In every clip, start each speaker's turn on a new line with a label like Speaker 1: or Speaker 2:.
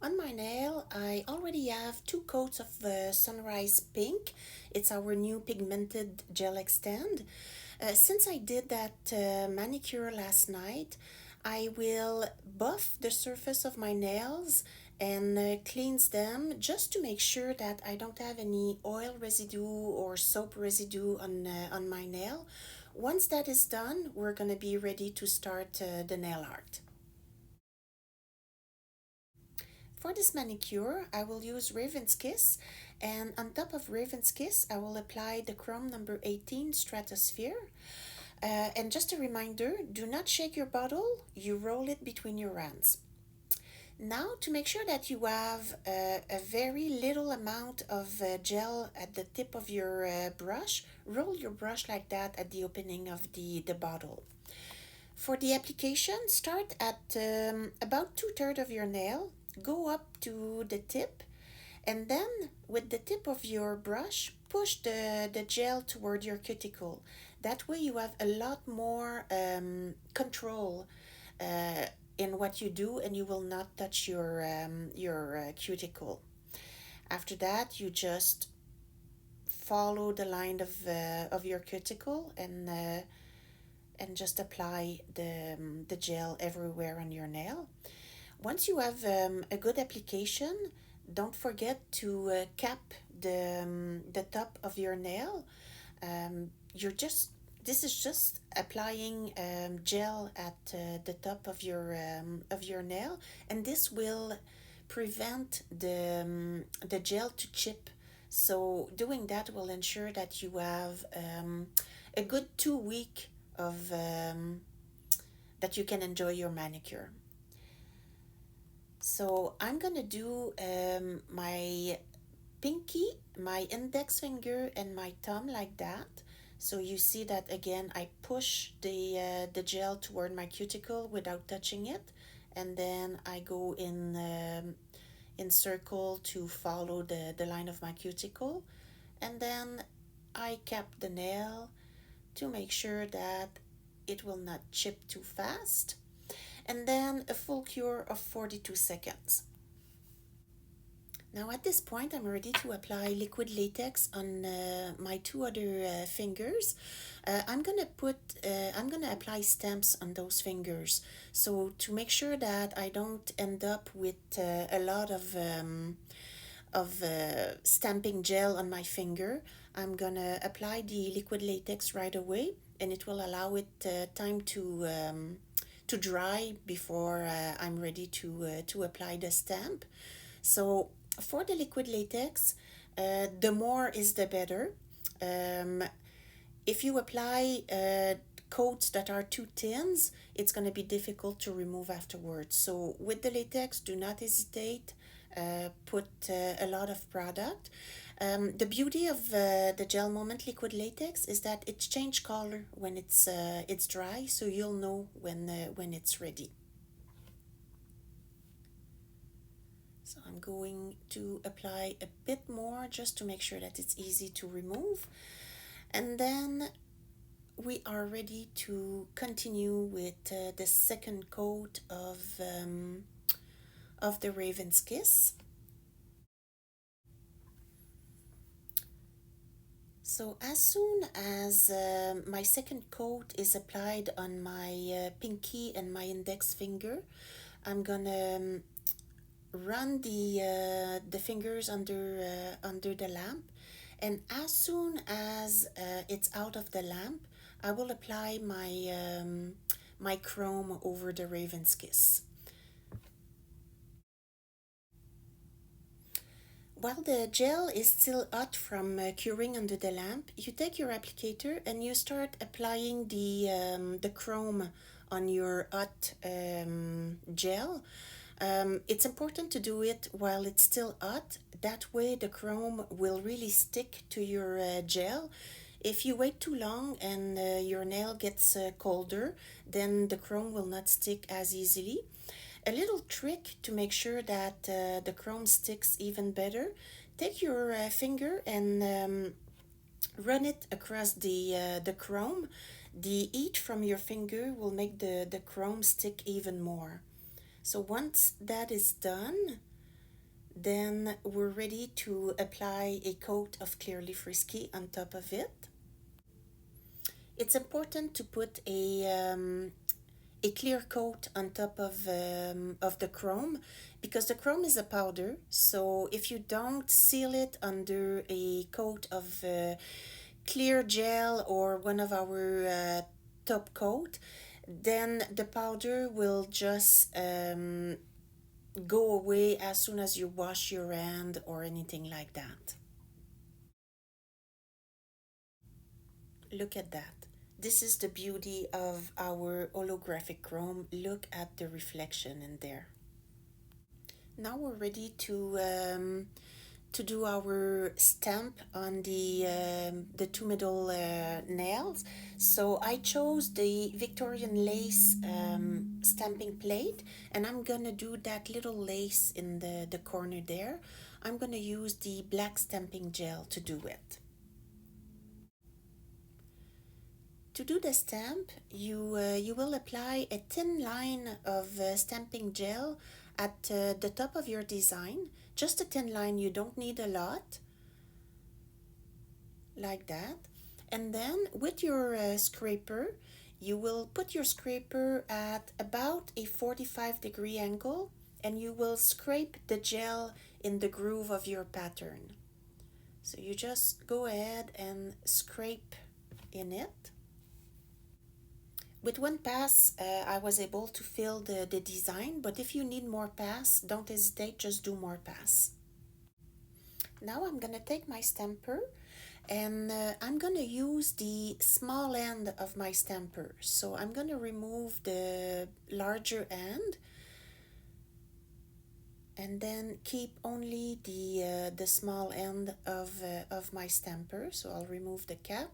Speaker 1: On my nail, I already have two coats of Sunrise Pink. It's our new pigmented gel extend. Since I did that manicure last night, I will buff the surface of my nails and cleanse them just to make sure that I don't have any oil residue or soap residue on my nail. Once that is done, we're going to be ready to start the nail art. For this manicure, I will use Raven's Kiss, and on top of Raven's Kiss, I will apply the Chrome number 18 Stratosphere. And just a reminder, do not shake your bottle, you roll it between your hands. Now, to make sure that you have a very little amount of gel at the tip of your brush, roll your brush like that at the opening of the bottle. For the application, start at about two-thirds of your nail, go up to the tip, and then with the tip of your brush, push the gel toward your cuticle. That way you have a lot more control uh, in what you do and you will not touch your cuticle. After that, you just follow the line of your cuticle and just apply the gel everywhere on your nail. Once you have a good application, don't forget to cap the top of your nail. You're just This is just applying gel at the top of your nail, and this will prevent the gel to chip. So doing that will ensure that you have a good 2 week of that you can enjoy your manicure. So I'm gonna do my pinky, my index finger, and my thumb like that. So you see that again, I push the gel toward my cuticle without touching it, and then I go in circle to follow the line of my cuticle, and then I cap the nail to make sure that it will not chip too fast, and then a full cure of 42 seconds. Now at this point, I'm ready to apply liquid latex on my two other fingers. I'm gonna apply stamps on those fingers. So to make sure that I don't end up with a lot of stamping gel on my finger, I'm gonna apply the liquid latex right away, and it will allow it time to dry before I'm ready to apply the stamp. So for the liquid latex, the more is the better. Um, if you apply coats that are too thin, it's going to be difficult to remove afterwards. So with the latex, do not hesitate. Put a lot of product. The beauty of the GelMoment liquid latex is that it's change color when it's dry, so you'll know when it's ready. So I'm going to apply a bit more just to make sure that it's easy to remove. And then we are ready to continue with the second coat of the Raven's Kiss. So as soon as my second coat is applied on my pinky and my index finger, I'm gonna run the fingers under the lamp, and as soon as it's out of the lamp, I will apply my chrome over the Raven's Kiss. While the gel is still hot from curing under the lamp, you take your applicator and you start applying the chrome on your hot gel. It's important to do it while it's still hot. That way, the chrome will really stick to your gel. If you wait too long and your nail gets colder, then the chrome will not stick as easily. A little trick to make sure that the chrome sticks even better: take your finger and run it across the chrome. The heat from your finger will make the chrome stick even more. So once that is done, Then we're ready to apply a coat of Clearly Frisky on top of it. It's important to put a clear coat on top of the chrome, because the chrome is a powder. So if you don't seal it under a coat of clear gel or one of our top coat, then the powder will just go away as soon as you wash your hand or anything like that. Look at that. This is the beauty of our holographic chrome. Look at the reflection in there. Now we're ready to do our stamp on the two middle nails. So I chose the Victorian lace stamping plate, and I'm gonna do that little lace in the corner there. I'm gonna use the black stamping gel to do it. To do the stamp, you will apply a thin line of stamping gel at the top of your design. Just a thin line, you don't need a lot, like that. And then with your scraper, you will put your scraper at about a 45-degree angle, and you will scrape the gel in the groove of your pattern. So you just go ahead and scrape in it. With one pass, I was able to fill the design, but if you need more pass, don't hesitate, just do more pass. Now I'm gonna take my stamper, and I'm gonna use the small end of my stamper. So I'm gonna remove the larger end and then keep only the small end of my stamper. So I'll remove the cap.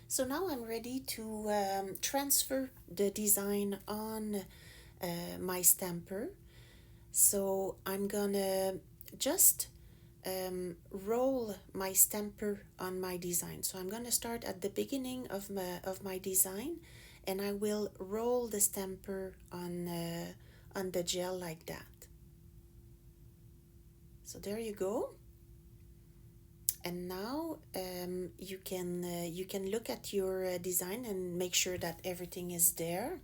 Speaker 1: So now I'm ready to transfer the design on my stamper. So I'm gonna just roll my stamper on my design. So I'm gonna start at the beginning of my design, and I will roll the stamper on the gel like that. So there you go. And now you can look at your design and make sure that everything is there.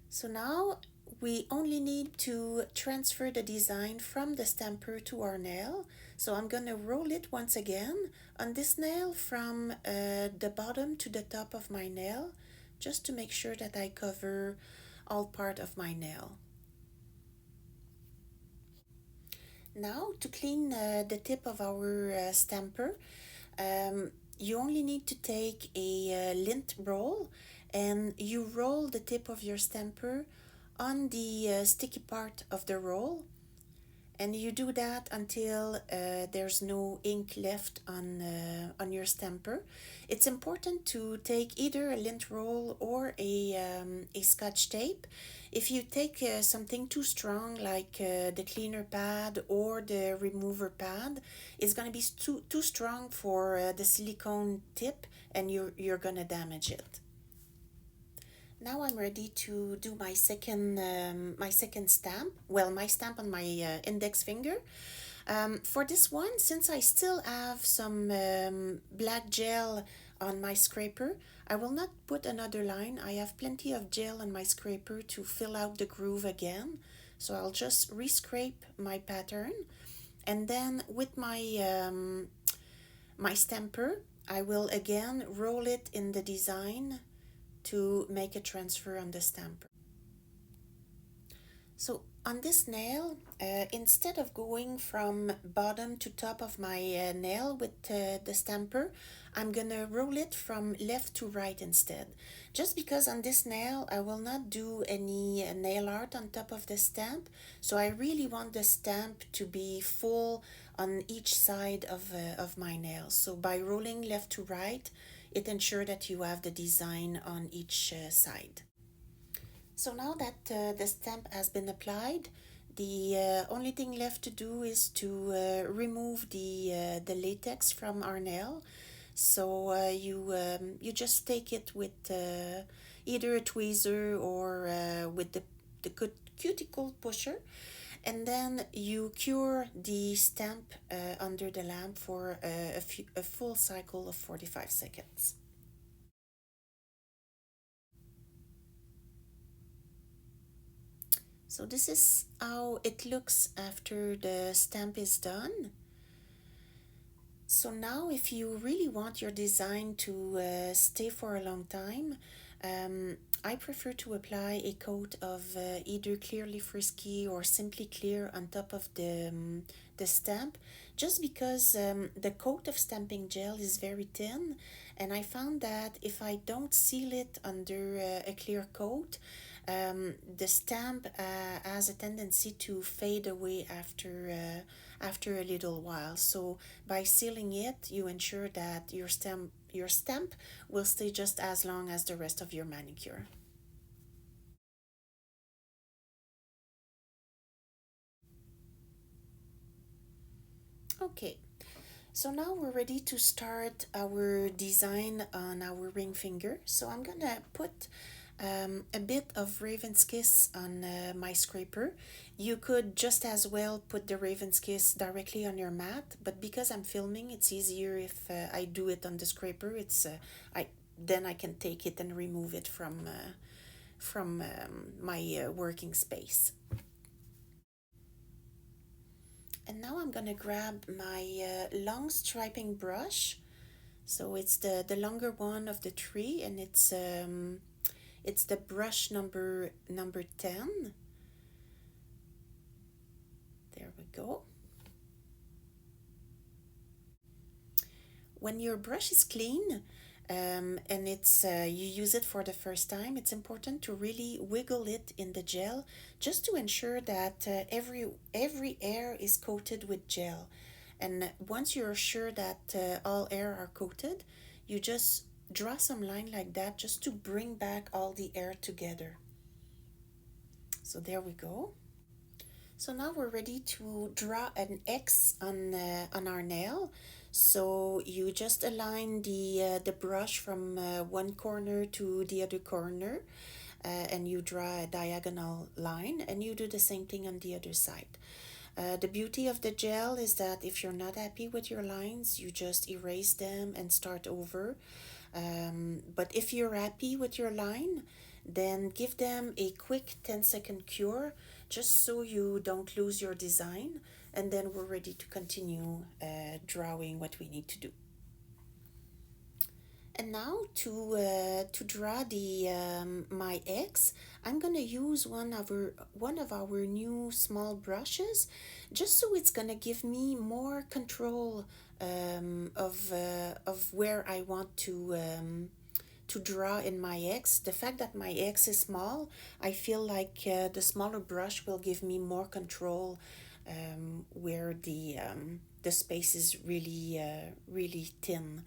Speaker 1: So now we only need to transfer the design from the stamper to our nail. So I'm gonna roll it once again on this nail from the bottom to the top of my nail, just to make sure that I cover all part of my nail. Now to clean the tip of our stamper, you only need to take a lint roll, and you roll the tip of your stamper on the sticky part of the roll, and you do that until there's no ink left on your stamper. It's important to take either a lint roll or a scotch tape. If you take something too strong, like the cleaner pad or the remover pad, it's going to be too strong for the silicone tip, and you're going to damage it. Now I'm ready to do my second stamp. Well, my stamp on my index finger. For this one, since I still have some black gel on my scraper, I will not put another line. I have plenty of gel on my scraper to fill out the groove again. So I'll just re-scrape my pattern, and then with my stamper, I will again roll it in the design to make a transfer on the stamper. So on this nail, instead of going from bottom to top of my nail with the stamper, I'm gonna roll it from left to right instead. Just because on this nail, I will not do any nail art on top of the stamp, so I really want the stamp to be full on each side of my nail. So by rolling left to right, it ensures that you have the design on each side. So now that the stamp has been applied, the only thing left to do is to remove the latex from our nail. So you just take it with either a tweezer or with the cuticle pusher, And then you cure the stamp under the lamp for a full cycle of 45 seconds. So this is how it looks after the stamp is done. So now if you really want your design to stay for a long time, I prefer to apply a coat of either Clearly Frisky or Simply Clear on top of the stamp, just because the coat of stamping gel is very thin, and I found that if I don't seal it under a clear coat, the stamp has a tendency to fade away after a little while. So by sealing it, you ensure that your stamp will stay just as long as the rest of your manicure. Okay, so now we're ready to start our design on our ring finger. So I'm gonna put a bit of Raven's Kiss on my scraper. You could just as well put the Raven's Kiss directly on your mat, but because I'm filming, it's easier if I do it on the scraper. I then I can take it and remove it from my working space. And now I'm gonna grab my long striping brush. So it's the longer one of the three, and it's the brush number 10. There we go. When your brush is clean, and it's you use it for the first time, it's important to really wiggle it in the gel, just to ensure that every air is coated with gel. And once you're sure that all air are coated, you just draw some line like that, just to bring back all the air together. So there we go. So now we're ready to draw an X on our nail. So you just align the brush from one corner to the other corner, and you draw a diagonal line, and you do the same thing on the other side. The beauty of the gel is that if you're not happy with your lines, you just erase them and start over. But if you're happy with your line, then give them a quick 10-second cure, just so you don't lose your design, and then we're ready to continue drawing what we need to do. And now to draw the my X, I'm gonna use one of our new small brushes, just so it's gonna give me more control of where I want to draw in my X. The fact that my X is small, I feel like the smaller brush will give me more control where the space is really thin.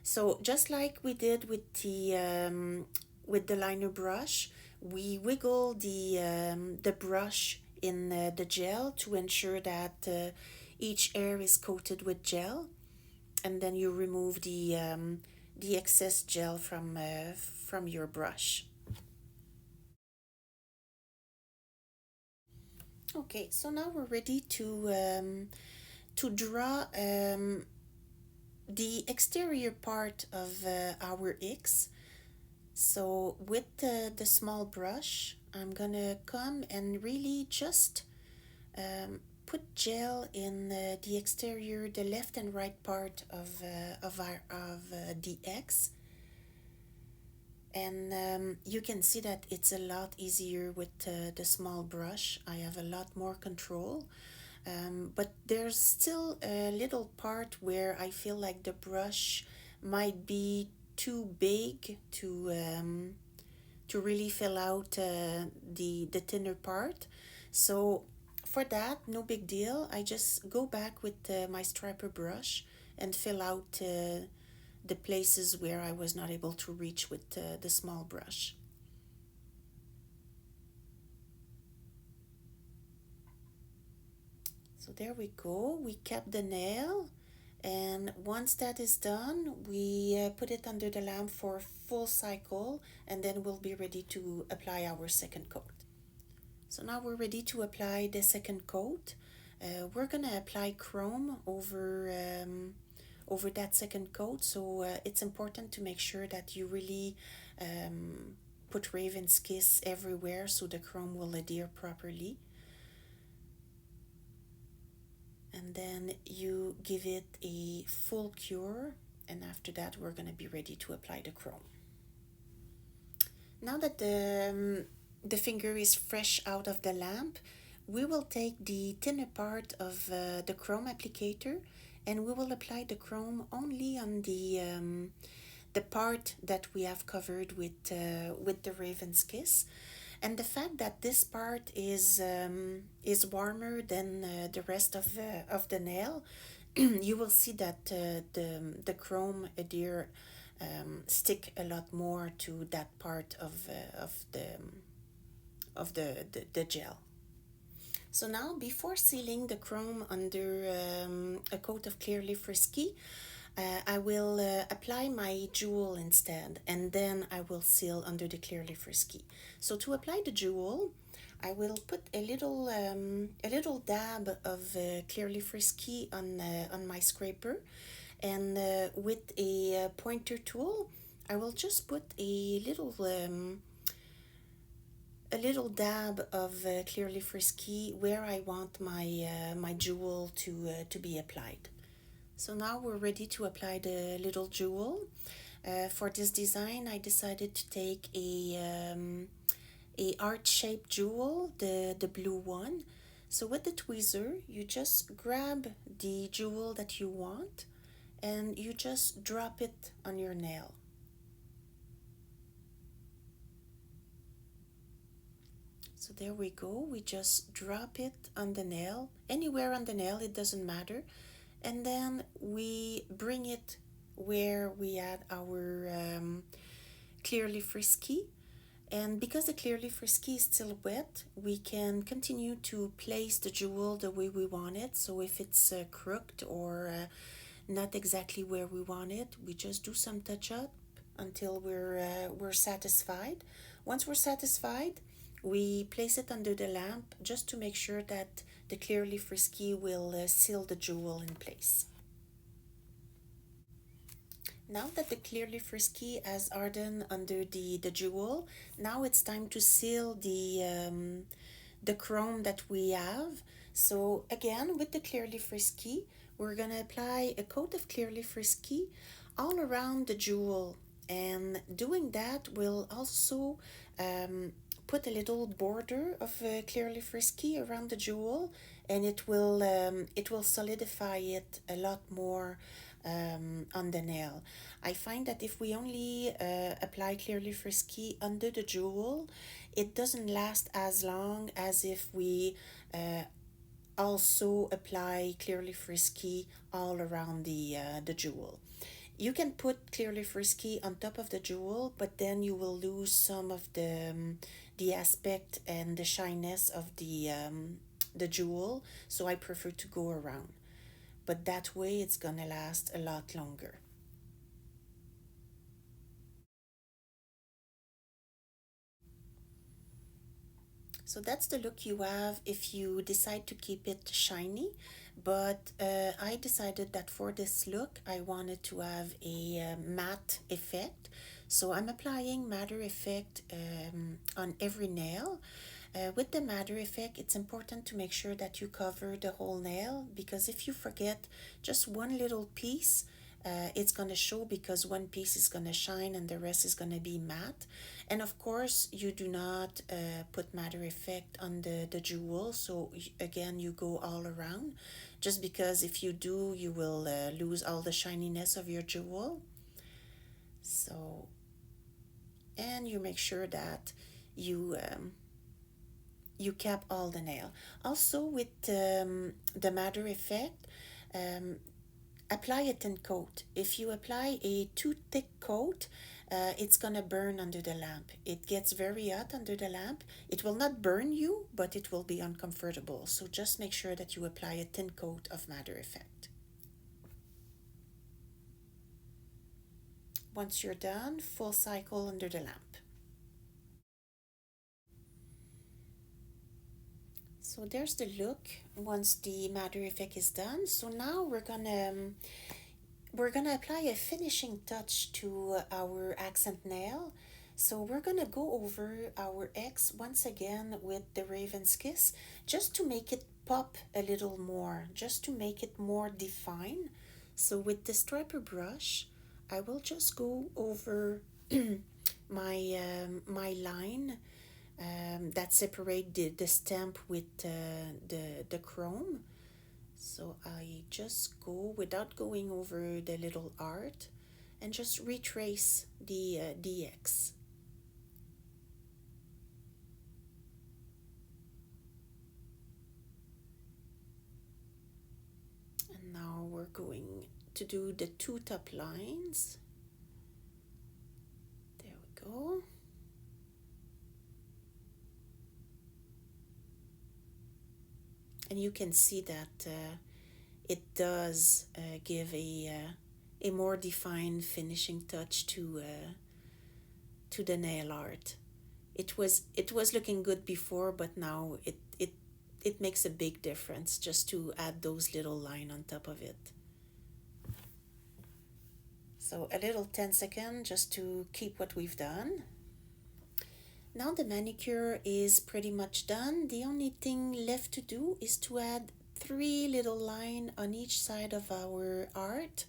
Speaker 1: So just like we did with the liner brush, we wiggle the brush in the gel to ensure that each air is coated with gel, and then you remove the excess gel from your brush. Okay, so now we're ready to draw the exterior part of our X. So with the small brush, I'm gonna come and really just put gel in the exterior, the left and right part of the X. And you can see that it's a lot easier with the small brush. I have a lot more control. But there's still a little part where I feel like the brush might be too big to really fill out the thinner part. So for that, no big deal. I just go back with my striper brush and fill out the places where I was not able to reach with the small brush. So there we go. We kept the nail, and once that is done, we put it under the lamp for full cycle, and then we'll be ready to apply our second coat. So now we're ready to apply the second coat. We're gonna apply chrome over that second coat, so it's important to make sure that you really um, put Raven's Kiss everywhere so the chrome will adhere properly. And then you give it a full cure, and after that we're gonna be ready to apply the chrome. Now that the finger is fresh out of the lamp, we will take the thinner part of the chrome applicator, and we will apply the chrome only on the part that we have covered with the Raven's Kiss. And the fact that this part is warmer than the rest of the nail, you will see that the chrome adhere stick a lot more to that part of the gel. So now, before sealing the chrome under a coat of clearly frisky, I will apply my jewel instead, and then I will seal under the clearly frisky. So to apply the jewel, I will put a little dab of clearly frisky on my scraper, and with a pointer tool, I will just put a little dab of clearly frisky where I want my jewel to be applied. So now we're ready to apply the little jewel. For this design, I decided to take a heart-shaped jewel, the blue one. So with the tweezer, you just grab the jewel that you want and you just drop it on your nail. So there we go, we just drop it on the nail, anywhere on the nail, it doesn't matter. And then we bring it where we had our clearly frisky. And because the clearly frisky is still wet, we can continue to place the jewel the way we want it. So if it's crooked or not exactly where we want it, we just do some touch up until we're satisfied. Once we're satisfied, we place it under the lamp just to make sure that the clearly frisky will seal the jewel in place. Now that the clearly frisky has hardened under the jewel, now it's time to seal the chrome that we have. So again, with the clearly frisky, we're gonna apply a coat of clearly frisky all around the jewel, and doing that will also put a little border of clearly frisky around the jewel, and it will solidify it a lot more on the nail. I find that if we only apply clearly frisky under the jewel, it doesn't last as long as if we also apply clearly frisky all around the jewel. You can put clearly frisky on top of the jewel, but then you will lose some of the aspect and the shyness of the jewel. So I prefer to go around, but that way it's gonna last a lot longer. So that's the look you have if you decide to keep it shiny. But I decided that for this look, I wanted to have a matte effect. So I'm applying matte effect on every nail. With the matte effect, it's important to make sure that you cover the whole nail, because if you forget just one little piece, it's going to show, because one piece is going to shine and the rest is going to be matte. And of course, you do not put matte effect on the jewel. So again, you go all around, just because if you do, you will lose all the shininess of your jewel. So, and you make sure that you cap all the nail. Also with the matte effect, apply a thin coat. If you apply a too thick coat, it's gonna burn under the lamp. It gets very hot under the lamp. It will not burn you, but it will be uncomfortable. So just make sure that you apply a thin coat of matte effect. Once you're done, full cycle under the lamp. So there's the look once the matter effect is done. So now we're gonna apply a finishing touch to our accent nail. So we're gonna go over our X once again with the Raven's Kiss, just to make it pop a little more, just to make it more defined. So with the striper brush, I will just go over my line that separate the stamp with the chrome. So I just go without going over the little art and just retrace the DX. And now we're going to do the two top lines. There we go. And you can see that it does give a more defined finishing touch to the nail art. It was looking good before, but now it makes a big difference just to add those little line on top of it. So a little 10-second just to keep what we've done. Now the manicure is pretty much done. The only thing left to do is to add 3 little line on each side of our art,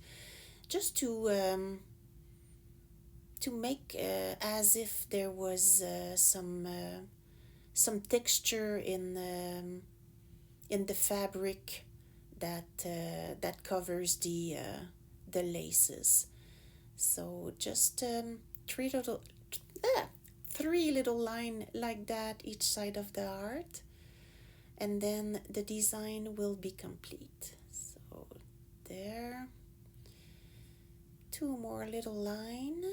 Speaker 1: just to make as if there was some texture in the fabric that covers the laces. So just three little ah, 3 little line like that each side of the art, and then the design will be complete. So there, 2 more little line,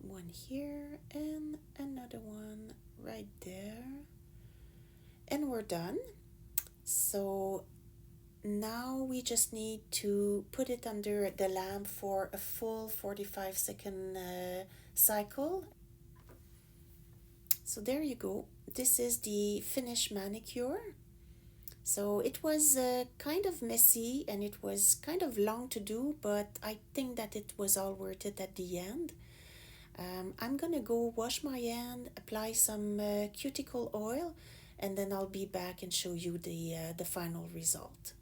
Speaker 1: one here and another one right there, and we're done. So now we just need to put it under the lamp for a full 45-second cycle. So there you go. This is the finished manicure. So it was kind of messy and it was kind of long to do, but I think that it was all worth it at the end. I'm gonna go wash my hand, apply some cuticle oil, and then I'll be back and show you the final result.